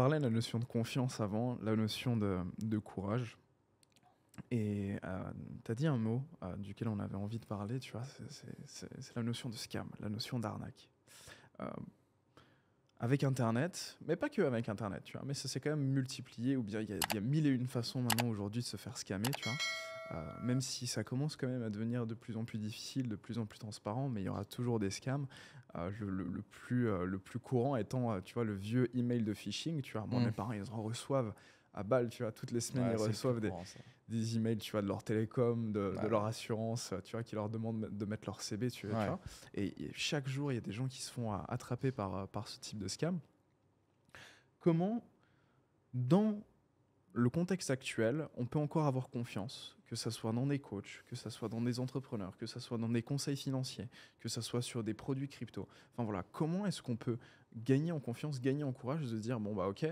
parlait de la notion de confiance avant, la notion de courage. Et tu as dit un mot duquel on avait envie de parler, tu vois, c'est la notion de scam, la notion d'arnaque. Euh, Avec Internet, mais pas que avec Internet, tu vois, mais ça s'est quand même multiplié, ou bien il y a mille et une façons maintenant aujourd'hui de se faire scammer, tu vois. Même si ça commence quand même à devenir de plus en plus difficile, de plus en plus transparent, mais il y aura toujours des scams. Le plus courant étant, tu vois, le vieux email de phishing, tu vois. Moi, Hmm. mes parents, ils en reçoivent à balle, tu vois, toutes les semaines, ils Ouais, c'est le plus reçoivent courant, ça. des emails, tu vois, de leur télécom, de Ouais. leur assurance, tu vois, qui leur demandent de mettre leur CB, tu Ouais. vois. Et chaque jour, il y a des gens qui se font attraper par ce type de scam. Comment, dans le contexte actuel, on peut encore avoir confiance, que ce soit dans des coachs, que ce soit dans des entrepreneurs, que ce soit dans des conseils financiers, que ce soit sur des produits crypto. Enfin voilà, comment est-ce qu'on peut gagner en confiance, gagner en courage, de se dire, bon bah ok,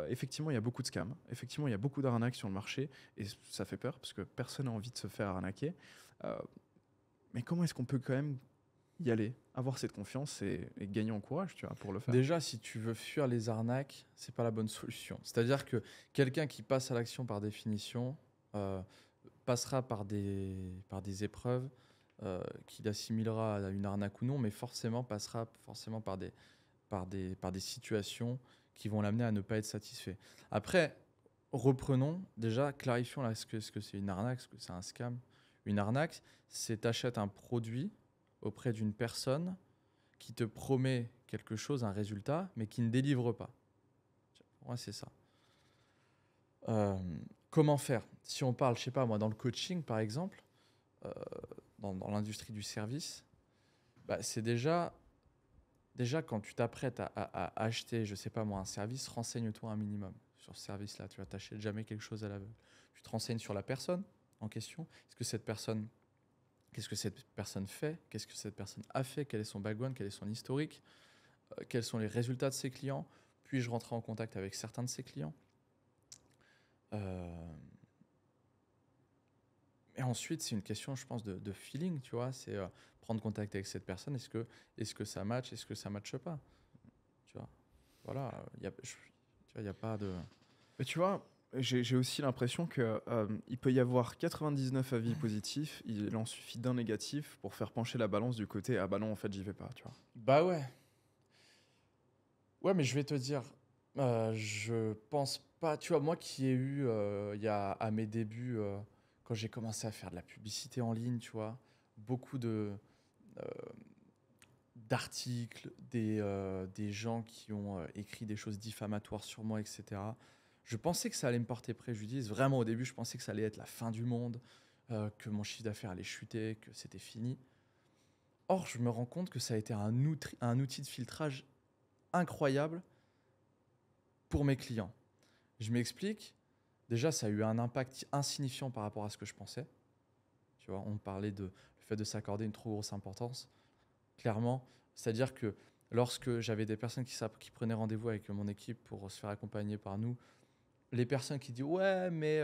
effectivement il y a beaucoup de scams, effectivement il y a beaucoup d'arnaques sur le marché, et ça fait peur parce que personne n'a envie de se faire arnaquer. Euh, mais comment est-ce qu'on peut quand même y aller, avoir cette confiance et gagner en courage, tu vois, pour le faire? Déjà, si tu veux fuir les arnaques, c'est pas la bonne solution. C'est-à-dire que quelqu'un qui passe à l'action par définition euh, passera par des épreuves qu'il assimilera à une arnaque ou non, mais forcément passera forcément par des situations qui vont l'amener à ne pas être satisfait. Après, reprenons, déjà, clarifions là ce que c'est une arnaque, ce que c'est un scam. Une arnaque, c'est t'achètes un produit auprès d'une personne qui te promet quelque chose, un résultat, mais qui ne délivre pas. Pour moi, c'est ça. Euh, Comment faire? Si on parle, je sais pas moi, dans le coaching par exemple, euh, dans l'industrie du service, bah, c'est déjà quand tu t'apprêtes à acheter, je sais pas moi, un service, renseigne-toi un minimum sur ce service-là. Tu vas t'acheter jamais quelque chose à l'aveugle. Tu te renseignes sur la personne en question. Qu'est-ce que cette personne fait? Qu'est-ce que cette personne a fait? Quel est son background? Quel est son historique? Quels sont les résultats de ses clients? Puis-je rentrer en contact avec certains de ses clients? Euh, Et ensuite, c'est une question, je pense, de feeling, tu vois. C'est prendre contact avec cette personne. Est-ce que ça match? Est-ce que ça matche pas? Tu vois. Voilà. Tu vois, il n'y a pas de. Mais tu vois, j'ai aussi l'impression que il peut y avoir 99 avis positifs, il en suffit d'un négatif pour faire pencher la balance du côté ah bah non en fait j'y vais pas, tu vois. Bah ouais. Ouais, mais je vais te dire, je pense pas. Tu vois, moi qui ai eu, il y a à mes débuts, quand j'ai commencé à faire de la publicité en ligne, tu vois, beaucoup euh, d'articles, des gens qui ont écrit des choses diffamatoires sur moi, etc. Je pensais que ça allait me porter préjudice. Vraiment, au début, je pensais que ça allait être la fin du monde, que mon chiffre d'affaires allait chuter, que c'était fini. Or, je me rends compte que ça a été un outil de filtrage incroyable pour mes clients. Je m'explique. Déjà, ça a eu un impact insignifiant par rapport à ce que je pensais. Tu vois, on parlait de le fait de s'accorder une trop grosse importance. Clairement, c'est-à-dire que lorsque j'avais des personnes qui prenaient rendez-vous avec mon équipe pour se faire accompagner par nous, les personnes qui disent ouais, mais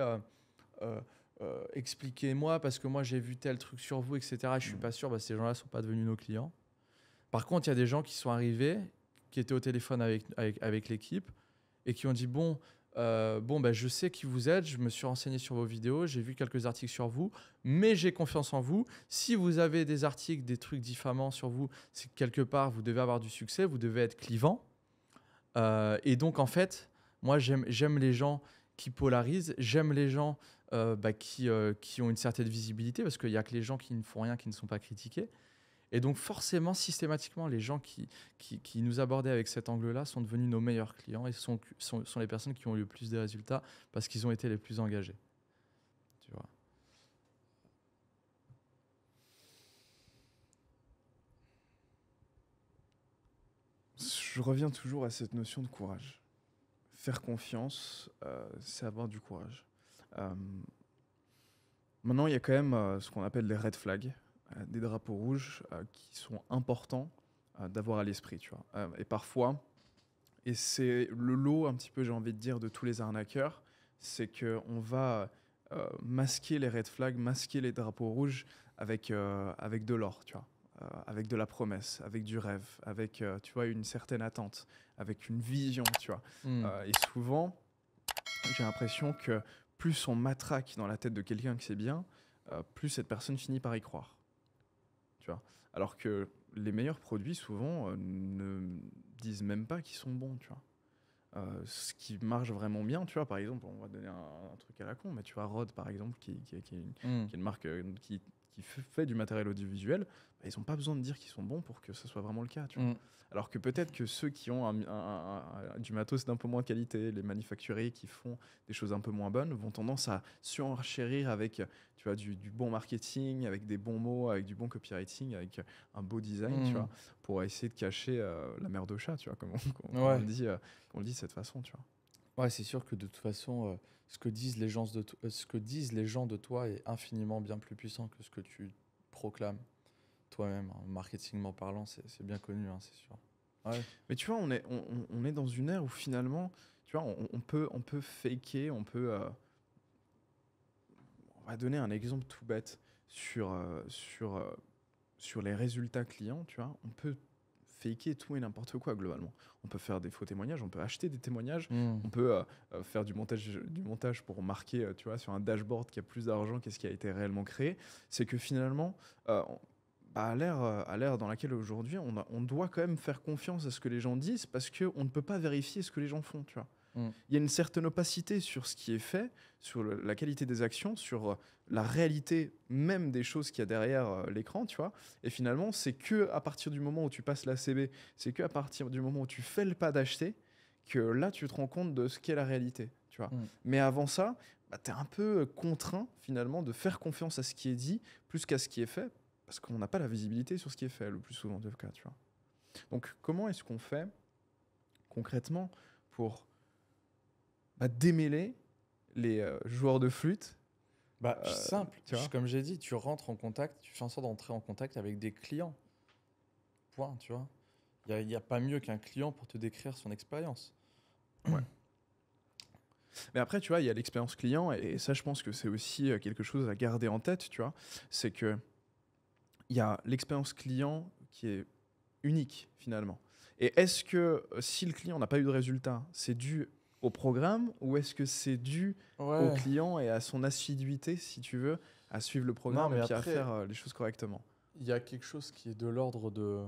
euh, expliquez-moi parce que moi j'ai vu tel truc sur vous, etc. Je suis Mm. pas sûr. Bah, ces gens-là sont pas devenus nos clients. Par contre, il y a des gens qui sont arrivés, qui étaient au téléphone avec l'équipe et qui ont dit bon, bah, je sais qui vous êtes, je me suis renseigné sur vos vidéos, j'ai vu quelques articles sur vous, mais j'ai confiance en vous. Si vous avez des articles, des trucs diffamants sur vous, c'est que quelque part vous devez avoir du succès, vous devez être clivant. Et donc en fait, moi j'aime les gens qui polarisent, j'aime les gens qui ont une certaine visibilité, parce qu'il n'y a que les gens qui ne font rien qui ne sont pas critiqués. Et donc forcément, systématiquement, les gens qui nous abordaient avec cet angle-là sont devenus nos meilleurs clients et sont les personnes qui ont eu le plus de résultats parce qu'ils ont été les plus engagés. Tu vois. Je reviens toujours à cette notion de courage. Faire confiance, c'est avoir du courage. Euh, Maintenant, il y a quand même ce qu'on appelle des red flags, des drapeaux rouges qui sont importants d'avoir à l'esprit, tu vois. Et parfois, et c'est le lot un petit peu, j'ai envie de dire, de tous les arnaqueurs, c'est qu'on va masquer les red flags, masquer les drapeaux rouges avec de l'or, tu vois. avec de la promesse, avec du rêve, avec tu vois, une certaine attente, avec une vision, tu vois. Hmm. Et souvent, j'ai l'impression que plus on matraque dans la tête de quelqu'un que c'est bien, plus cette personne finit par y croire. Tu vois. Alors que les meilleurs produits, souvent, ne disent même pas qu'ils sont bons, tu vois. Ce qui marche vraiment bien, tu vois, par exemple, on va donner un truc à la con, mais tu vois, Rode, par exemple, Hmm. qui est une marque qui fait du matériel audiovisuel, bah, ils n'ont pas besoin de dire qu'ils sont bons pour que ce soit vraiment le cas, tu vois. Hmm. Alors que peut-être que ceux qui ont du matos d'un peu moins qualité, les manufacturiers qui font des choses un peu moins bonnes, vont tendance à surenchérir avec tu vois, du bon marketing, avec des bons mots, avec du bon copywriting, avec un beau design, tu vois, pour essayer de cacher la merde au chat, tu vois, comme on Ouais. le dit, qu'on le dit de cette façon, tu vois. Ouais, c'est sûr que de toute façon, ce que disent ce que disent les gens de toi est infiniment bien plus puissant que ce que tu proclames toi-même, hein. Marketingment parlant, c'est bien connu, hein, c'est sûr. Ouais. Mais tu vois, on est dans une ère où finalement, tu vois, on peut faker, on va donner un exemple tout bête sur les résultats clients, tu vois. On peut faker tout et n'importe quoi globalement. On peut faire des faux témoignages, on peut acheter des témoignages, Hmm. on peut faire du montage pour marquer, tu vois, sur un dashboard qui a plus d'argent qu'est-ce qui a été réellement créé. C'est que finalement, bah, à l'ère dans laquelle aujourd'hui, on doit quand même faire confiance à ce que les gens disent parce qu'on ne peut pas vérifier ce que les gens font, tu vois. Hmm. Il y a une certaine opacité sur ce qui est fait, sur la qualité des actions, sur la réalité même des choses qu'il y a derrière l'écran, tu vois. Et finalement, c'est que à partir du moment où tu passes la CB, c'est que à partir du moment où tu fais le pas d'acheter, que là, tu te rends compte de ce qu'est la réalité, tu vois. Hmm. Mais avant ça, bah, tu es un peu contraint finalement de faire confiance à ce qui est dit plus qu'à ce qui est fait, parce qu'on n'a pas la visibilité sur ce qui est fait le plus souvent des cas, tu vois. Donc, comment est-ce qu'on fait concrètement pour démêler les joueurs de flûte, Bah, simple, tu vois. comme j'ai dit, tu rentres en contact, tu fais en sorte d'entrer en contact avec des clients. Point, tu vois. Il y a pas mieux qu'un client pour te décrire son expérience. Ouais. Mais après, tu vois, il y a l'expérience client, et ça, je pense que c'est aussi quelque chose à garder en tête, tu vois. C'est que il y a l'expérience client qui est unique, finalement. Et est-ce que si le client n'a pas eu de résultat, c'est dû au programme, ou est-ce que c'est dû au Ouais. client et à son assiduité, si tu veux, à suivre le Non, programme et mais puis à après, faire les choses correctement? il y a quelque chose qui est de l'ordre de.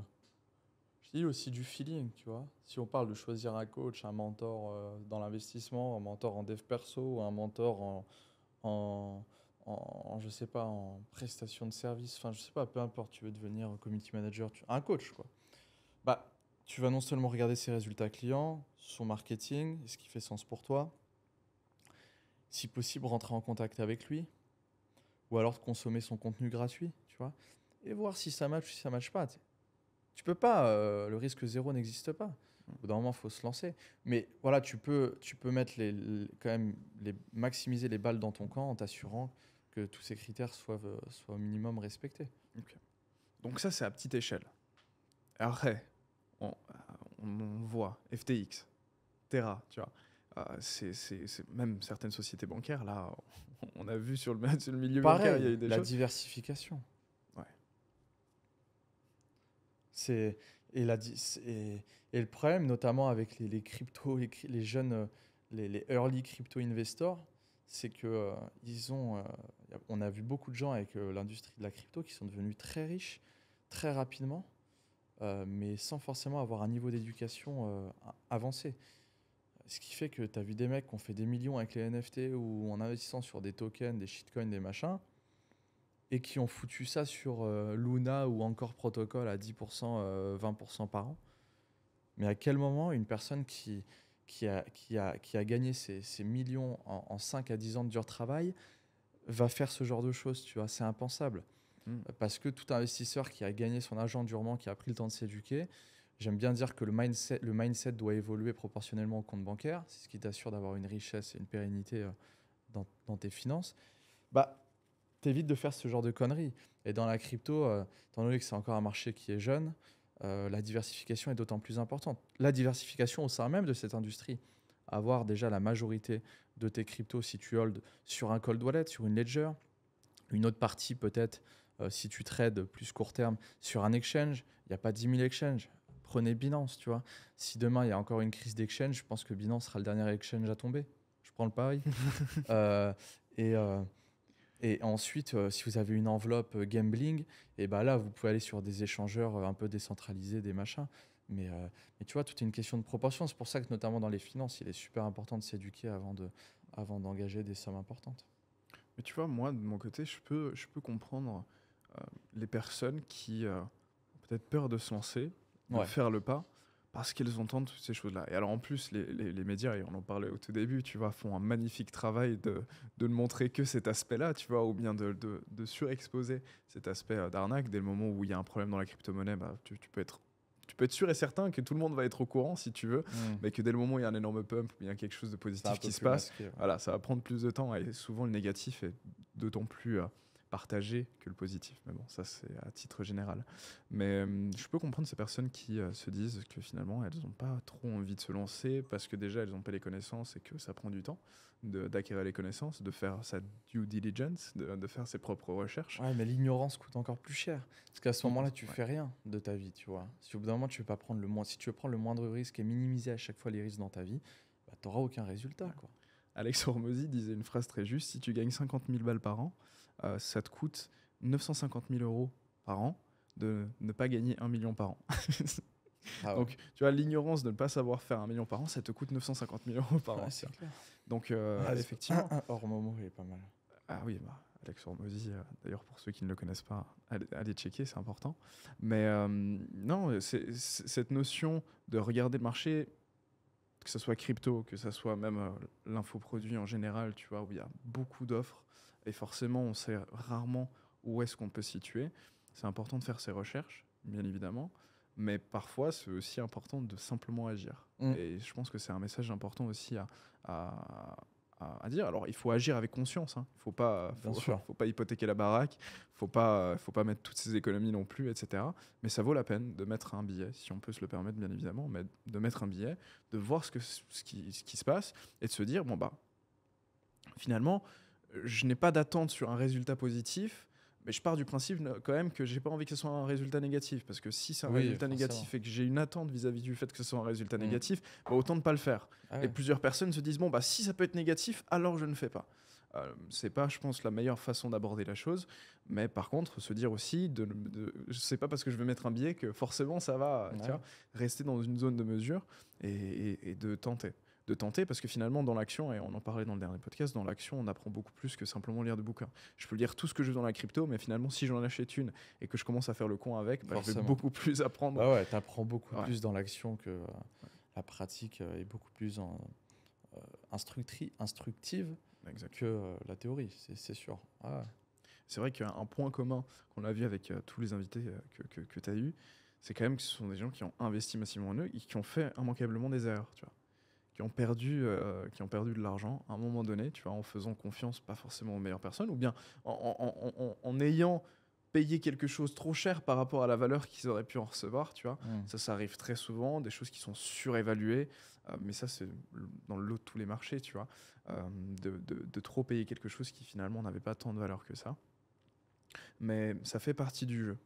Je dis aussi du feeling, tu vois. Si on parle de choisir un coach, un mentor dans l'investissement, un mentor en dev perso, ou un mentor en, je sais pas, en prestation de service, enfin, je sais pas, peu importe, tu veux devenir community manager, un coach, quoi. Bah, tu vas non seulement regarder ses résultats clients, son marketing, ce qui fait sens pour toi, si possible, rentrer en contact avec lui, ou alors de consommer son contenu gratuit, tu vois, et voir si ça match ou si ça match pas. Tu peux pas, le risque zéro n'existe pas. Au bout d'un moment, il faut se lancer. Mais voilà, tu peux mettre quand même maximiser les balles dans ton camp en t'assurant que tous ces critères soient au minimum respectés. Ok. Donc ça, c'est à petite échelle. Après, on voit FTX, Terra, tu vois. Même certaines sociétés bancaires, là, on a vu sur le milieu bancaire, il y a Pareil, eu des la choses. diversification. Ouais. C'est, et, la, di- c'est- et le problème, notamment avec les cryptos, les jeunes, les early crypto investors, c'est que on a vu beaucoup de gens avec l'industrie de la crypto qui sont devenus très riches très rapidement, mais sans forcément avoir un niveau d'éducation avancé. Ce qui fait que tu as vu des mecs qui ont fait des millions avec les NFT ou en investissant sur des tokens, des shitcoins, des machins, et qui ont foutu ça sur Luna ou encore Protocol à 10%, 20% par an. Mais à quel moment une personne qui a gagné ces millions en 5 à 10 ans de dur travail va faire ce genre de choses, tu vois? C'est impensable. Mm. Parce que tout investisseur qui a gagné son argent durement, qui a pris le temps de s'éduquer, j'aime bien dire que le mindset doit évoluer proportionnellement au compte bancaire. C'est ce qui t'assure d'avoir une richesse et une pérennité dans tes finances. Bah, t'évites de faire ce genre de conneries. Et dans la crypto, étant donné que c'est encore un marché qui est jeune, la diversification est d'autant plus importante. La diversification au sein même de cette industrie. Avoir déjà la majorité de tes cryptos si tu hold sur un cold wallet, sur une ledger, une autre partie peut-être si tu trades plus court terme sur un exchange, il n'y a pas 10 000 exchanges. Prenez Binance, tu vois. Si demain, il y a encore une crise d'exchange, je pense que Binance sera le dernier exchange à tomber. Je prends le pari. Euh, et, euh, et ensuite, si vous avez une enveloppe gambling, et ben là, vous pouvez aller sur des échangeurs un peu décentralisés, des machins. Mais tu vois, tout est une question de proportion. C'est pour ça que, notamment dans les finances, il est super important de s'éduquer avant d'engager des sommes importantes. Mais tu vois, moi, de mon côté, je peux comprendre les personnes qui ont peut-être peur de se lancer, de Ouais, faire le pas, parce qu'elles entendent toutes ces choses-là. Et alors, en plus, les médias, et on en parlait au tout début, tu vois, font un magnifique travail de ne montrer que cet aspect-là, tu vois, ou bien de surexposer cet aspect d'arnaque. Dès le moment où il y a un problème dans la crypto-monnaie, bah, tu peux être sûr et certain que tout le monde va être au courant, si tu veux, mais que dès le moment où il y a un énorme pump ou bien quelque chose de c'est un positif peu qui se plus passe, masqué. Ouais. voilà, ça va prendre plus de temps et souvent le négatif est d'autant plus partagé que le positif. Mais bon, ça c'est à titre général. Mais je peux comprendre ces personnes qui se disent que finalement elles n'ont pas trop envie de se lancer parce que déjà elles n'ont pas les connaissances et que ça prend du temps d'acquérir les connaissances, de faire sa due diligence, de faire ses propres recherches. Ouais, mais l'ignorance coûte encore plus cher. Parce qu'à ce moment-là, tu Ouais. fais rien de ta vie, tu vois. Si au bout d'un moment, tu veux pas prendre si tu veux prendre le moindre risque et minimiser à chaque fois les risques dans ta vie, bah, tu n'auras aucun résultat, quoi. Alex Hormozy disait une phrase très juste, si tu gagnes 50 000 balles par an, ça te coûte 950 000 euros par an de ne pas gagner 1 million par an. Ah ouais. Donc, tu vois, l'ignorance de ne pas savoir faire 1 million par an, ça te coûte 950 000 euros par an. Ouais, c'est clair. Donc, Ouais, effectivement. hors Momo, il est pas mal. Ah oui, bah, Alex Hormozy, d'ailleurs, pour ceux qui ne le connaissent pas, allez checker, c'est important. Mais non, cette notion de regarder le marché, que ce soit crypto, que ce soit même l'infoproduit en général, tu vois, où il y a beaucoup d'offres, et forcément, on sait rarement où est-ce qu'on peut se situer. C'est important de faire ses recherches, bien évidemment, mais parfois, c'est aussi important de simplement agir. Mm. Et je pense que c'est un message important aussi à, à dire. Alors, il faut agir avec conscience. Hein. Il faut pas, Bien sûr. faut pas hypothéquer la baraque. Faut pas mettre toutes ses économies non plus, etc. Mais ça vaut la peine de mettre un billet, si on peut se le permettre, bien évidemment, mais de mettre un billet, de voir ce qui se passe et de se dire, bon, bah, finalement, je n'ai pas d'attente sur un résultat positif, mais je pars du principe quand même que j'ai pas envie que ce soit un résultat négatif. Parce que si c'est un Oui, résultat forcément. négatif et que j'ai une attente vis-à-vis du fait que ce soit un résultat Mm. négatif, bah, autant ne pas le faire. Ah Et ouais. plusieurs personnes se disent, bon, bah, si ça peut être négatif, alors je ne fais pas. C'est pas, je pense, la meilleure façon d'aborder la chose. Mais par contre, se dire aussi, c'est pas parce que je vais mettre un billet que forcément ça va tu Ouais. vois, rester dans une zone de mesure et de tenter. De tenter parce que finalement, dans l'action, et on en parlait dans le dernier podcast, dans l'action, on apprend beaucoup plus que simplement lire des bouquins. Je peux lire tout ce que je veux dans la crypto, mais finalement, si j'en achète une et que je commence à faire le con avec, bah, je vais Forcément. beaucoup plus apprendre. Bah ouais, t'apprends beaucoup Ouais. plus dans l'action que la pratique est beaucoup plus instructive Exact. que la théorie, c'est sûr. Ah ouais. C'est vrai qu'un point commun qu'on a vu avec tous les invités que tu as eus, c'est quand même que ce sont des gens qui ont investi massivement en eux et qui ont fait immanquablement des erreurs, tu vois. Qui ont perdu de l'argent à un moment donné, tu vois, en faisant confiance pas forcément aux meilleures personnes, ou bien en ayant payé quelque chose trop cher par rapport à la valeur qu'ils auraient pu en recevoir, tu vois. Mm. Ça arrive très souvent, des choses qui sont surévaluées, mais ça, c'est dans le lot de tous les marchés, tu vois, de trop payer quelque chose qui finalement n'avait pas tant de valeur que ça. Mais ça fait partie du jeu.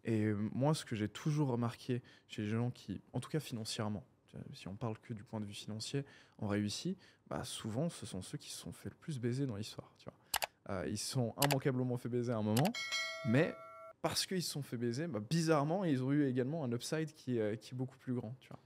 Et moi, ce que j'ai toujours remarqué chez les gens qui, en tout cas financièrement, si on parle que du point de vue financier, ont réussi, bah souvent, ce sont ceux qui se sont fait le plus baiser dans l'histoire. Tu vois. Ils se sont immanquablement fait baiser à un moment, mais parce qu'ils se sont fait baiser, bah, bizarrement, ils ont eu également un upside qui est beaucoup plus grand. Tu vois.